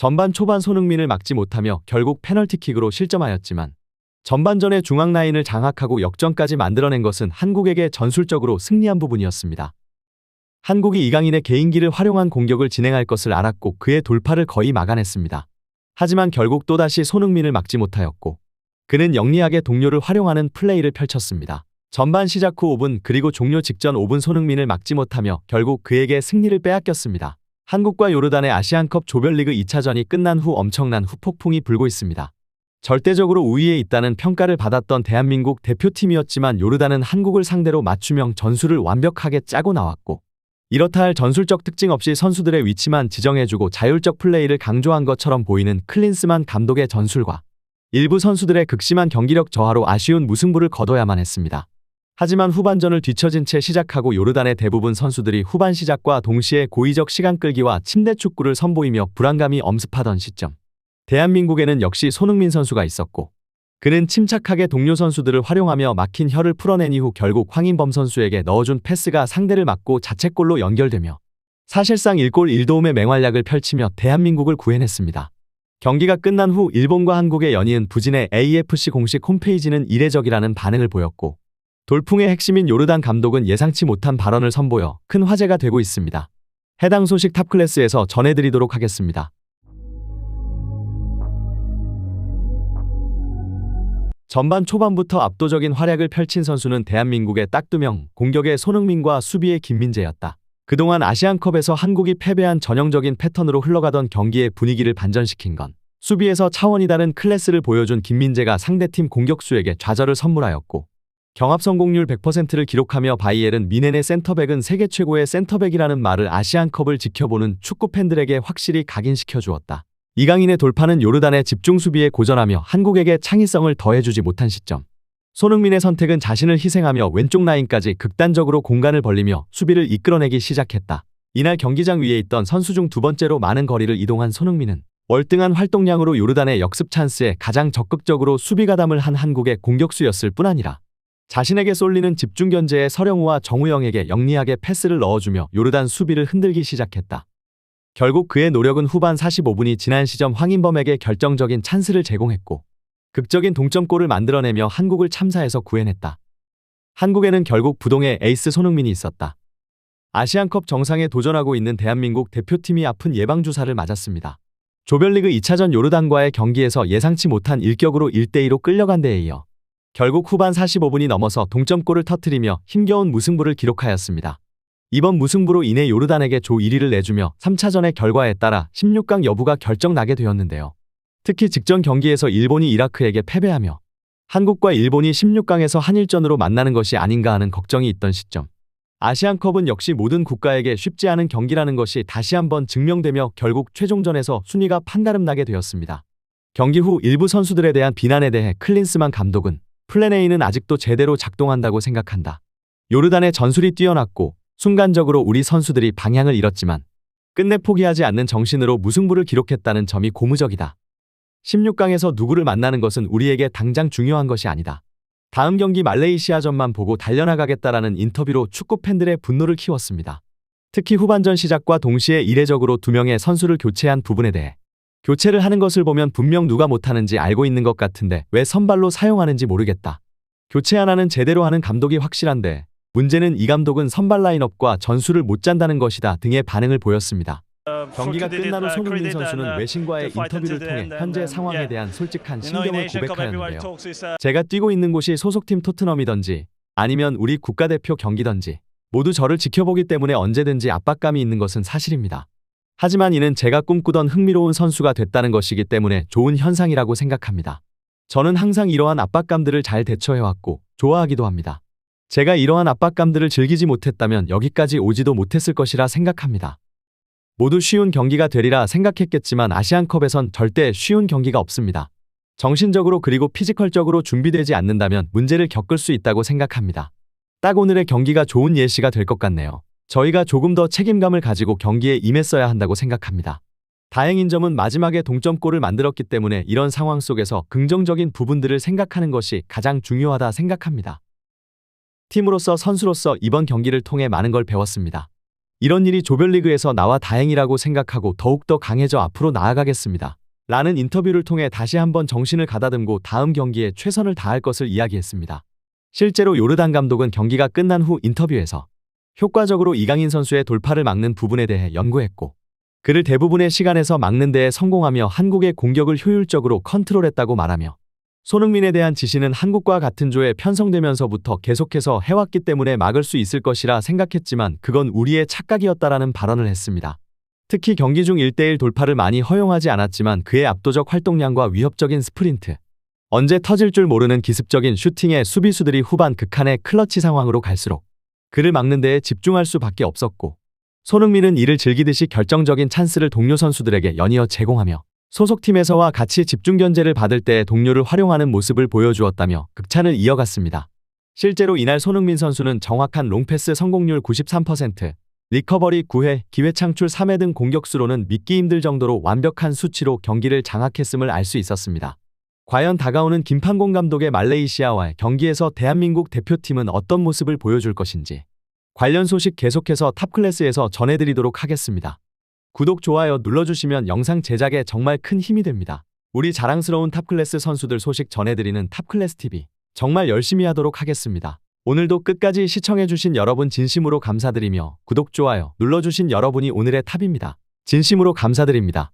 전반 초반 손흥민을 막지 못하며 결국 페널티킥으로 실점하였지만 전반전에 중앙 라인을 장악하고 역전까지 만들어낸 것은 한국에게 전술적으로 승리한 부분이었습니다. 한국이 이강인의 개인기를 활용한 공격을 진행할 것을 알았고 그의 돌파를 거의 막아냈습니다. 하지만 결국 또다시 손흥민을 막지 못하였고 그는 영리하게 동료를 활용하는 플레이를 펼쳤습니다. 전반 시작 후 5분 그리고 종료 직전 5분 손흥민을 막지 못하며 결국 그에게 승리를 빼앗겼습니다. 한국과 요르단의 아시안컵 조별리그 2차전이 끝난 후 엄청난 후폭풍이 불고 있습니다. 절대적으로 우위에 있다는 평가를 받았던 대한민국 대표팀이었지만 요르단은 한국을 상대로 맞춤형 전술을 완벽하게 짜고 나왔고 이렇다 할 전술적 특징 없이 선수들의 위치만 지정해주고 자율적 플레이를 강조한 것처럼 보이는 클린스만 감독의 전술과 일부 선수들의 극심한 경기력 저하로 아쉬운 무승부를 거둬야만 했습니다. 하지만 후반전을 뒤처진 채 시작하고 요르단의 대부분 선수들이 후반 시작과 동시에 고의적 시간 끌기와 침대 축구를 선보이며 불안감이 엄습하던 시점. 대한민국에는 역시 손흥민 선수가 있었고 그는 침착하게 동료 선수들을 활용하며 막힌 혀를 풀어낸 이후 결국 황인범 선수에게 넣어준 패스가 상대를 막고 자책골로 연결되며 사실상 1골 1도움의 맹활약을 펼치며 대한민국을 구해냈습니다. 경기가 끝난 후 일본과 한국의 연이은 부진의 AFC 공식 홈페이지는 이례적이라는 반응을 보였고 돌풍의 핵심인 요르단 감독은 예상치 못한 발언을 선보여 큰 화제가 되고 있습니다. 해당 소식 탑클래스에서 전해드리도록 하겠습니다. 전반 초반부터 압도적인 활약을 펼친 선수는 대한민국의 딱 2명, 공격의 손흥민과 수비의 김민재였다. 그동안 아시안컵에서 한국이 패배한 전형적인 패턴으로 흘러가던 경기의 분위기를 반전시킨 건 수비에서 차원이 다른 클래스를 보여준 김민재가 상대팀 공격수에게 좌절을 선물하였고 경합 성공률 100%를 기록하며 바이에른 미넨의 센터백은 세계 최고의 센터백이라는 말을 아시안컵을 지켜보는 축구 팬들에게 확실히 각인시켜 주었다. 이강인의 돌파는 요르단의 집중 수비에 고전하며 한국에게 창의성을 더해주지 못한 시점. 손흥민의 선택은 자신을 희생하며 왼쪽 라인까지 극단적으로 공간을 벌리며 수비를 이끌어내기 시작했다. 이날 경기장 위에 있던 선수 중 2번째로 많은 거리를 이동한 손흥민은 월등한 활동량으로 요르단의 역습 찬스에 가장 적극적으로 수비 가담을 한 한국의 공격수였을 뿐 아니라 자신에게 쏠리는 집중 견제에 서령우와 정우영에게 영리하게 패스를 넣어주며 요르단 수비를 흔들기 시작했다. 결국 그의 노력은 후반 45분이 지난 시점 황인범에게 결정적인 찬스를 제공했고 극적인 동점골을 만들어내며 한국을 참사에서 구해냈다. 한국에는 결국 부동의 에이스 손흥민이 있었다. 아시안컵 정상에 도전하고 있는 대한민국 대표팀이 아픈 예방주사를 맞았습니다. 조별리그 2차전 요르단과의 경기에서 예상치 못한 일격으로 1대2로 끌려간 데에 이어 결국 후반 45분이 넘어서 동점골을 터뜨리며 힘겨운 무승부를 기록하였습니다. 이번 무승부로 인해 요르단에게 조 1위를 내주며 3차전의 결과에 따라 16강 여부가 결정나게 되었는데요. 특히 직전 경기에서 일본이 이라크에게 패배하며 한국과 일본이 16강에서 한일전으로 만나는 것이 아닌가 하는 걱정이 있던 시점. 아시안컵은 역시 모든 국가에게 쉽지 않은 경기라는 것이 다시 한번 증명되며 결국 최종전에서 순위가 판가름나게 되었습니다. 경기 후 일부 선수들에 대한 비난에 대해 클린스만 감독은 플랜 A는 아직도 제대로 작동한다고 생각한다. 요르단의 전술이 뛰어났고 순간적으로 우리 선수들이 방향을 잃었지만 끝내 포기하지 않는 정신으로 무승부를 기록했다는 점이 고무적이다. 16강에서 누구를 만나는 것은 우리에게 당장 중요한 것이 아니다. 다음 경기 말레이시아전만 보고 달려나가겠다라는 인터뷰로 축구 팬들의 분노를 키웠습니다. 특히 후반전 시작과 동시에 이례적으로 2명의 선수를 교체한 부분에 대해 교체를 하는 것을 보면 분명 누가 못하는지 알고 있는 것 같은데 왜 선발로 사용하는지 모르겠다. 교체 하나는 제대로 하는 감독이 확실한데 문제는 이 감독은 선발 라인업과 전술을 못 짠다는 것이다 등의 반응을 보였습니다. 경기가 끝난 후 손흥민 선수는 외신과의 인터뷰를 통해 현재 상황에 대한 솔직한 심경을 고백하였는데요. 제가 뛰고 있는 곳이 소속팀 토트넘이던지 아니면 우리 국가대표 경기던지 모두 저를 지켜보기 때문에 언제든지 압박감이 있는 것은 사실입니다. 하지만 이는 제가 꿈꾸던 흥미로운 선수가 됐다는 것이기 때문에 좋은 현상이라고 생각합니다. 저는 항상 이러한 압박감들을 잘 대처해왔고 좋아하기도 합니다. 제가 이러한 압박감들을 즐기지 못했다면 여기까지 오지도 못했을 것이라 생각합니다. 모두 쉬운 경기가 되리라 생각했겠지만 아시안컵에선 절대 쉬운 경기가 없습니다. 정신적으로 그리고 피지컬적으로 준비되지 않는다면 문제를 겪을 수 있다고 생각합니다. 딱 오늘의 경기가 좋은 예시가 될 것 같네요. 저희가 조금 더 책임감을 가지고 경기에 임했어야 한다고 생각합니다. 다행인 점은 마지막에 동점골을 만들었기 때문에 이런 상황 속에서 긍정적인 부분들을 생각하는 것이 가장 중요하다 생각합니다. 팀으로서 선수로서 이번 경기를 통해 많은 걸 배웠습니다. 이런 일이 조별리그에서 나와 다행이라고 생각하고 더욱더 강해져 앞으로 나아가겠습니다. 라는 인터뷰를 통해 다시 한번 정신을 가다듬고 다음 경기에 최선을 다할 것을 이야기했습니다. 실제로 요르단 감독은 경기가 끝난 후 인터뷰에서 효과적으로 이강인 선수의 돌파를 막는 부분에 대해 연구했고 그를 대부분의 시간에서 막는 데에 성공하며 한국의 공격을 효율적으로 컨트롤했다고 말하며 손흥민에 대한 지시는 한국과 같은 조에 편성되면서부터 계속해서 해왔기 때문에 막을 수 있을 것이라 생각했지만 그건 우리의 착각이었다라는 발언을 했습니다. 특히 경기 중 1대1 돌파를 많이 허용하지 않았지만 그의 압도적 활동량과 위협적인 스프린트, 언제 터질 줄 모르는 기습적인 슈팅에 수비수들이 후반 극한의 클러치 상황으로 갈수록 그를 막는 데에 집중할 수밖에 없었고 손흥민은 이를 즐기듯이 결정적인 찬스를 동료 선수들에게 연이어 제공하며 소속팀에서와 같이 집중 견제를 받을 때 동료를 활용하는 모습을 보여주었다며 극찬을 이어갔습니다. 실제로 이날 손흥민 선수는 정확한 롱패스 성공률 93%, 리커버리 9회, 기회 창출 3회 등 공격수로는 믿기 힘들 정도로 완벽한 수치로 경기를 장악했음을 알 수 있었습니다. 과연 다가오는 김판공 감독의 말레이시아와의 경기에서 대한민국 대표팀은 어떤 모습을 보여줄 것인지 관련 소식 계속해서 탑클래스에서 전해드리도록 하겠습니다. 구독, 좋아요 눌러주시면 영상 제작에 정말 큰 힘이 됩니다. 우리 자랑스러운 탑클래스 선수들 소식 전해드리는 탑클래스TV 정말 열심히 하도록 하겠습니다. 오늘도 끝까지 시청해주신 여러분 진심으로 감사드리며 구독, 좋아요 눌러주신 여러분이 오늘의 탑입니다. 진심으로 감사드립니다.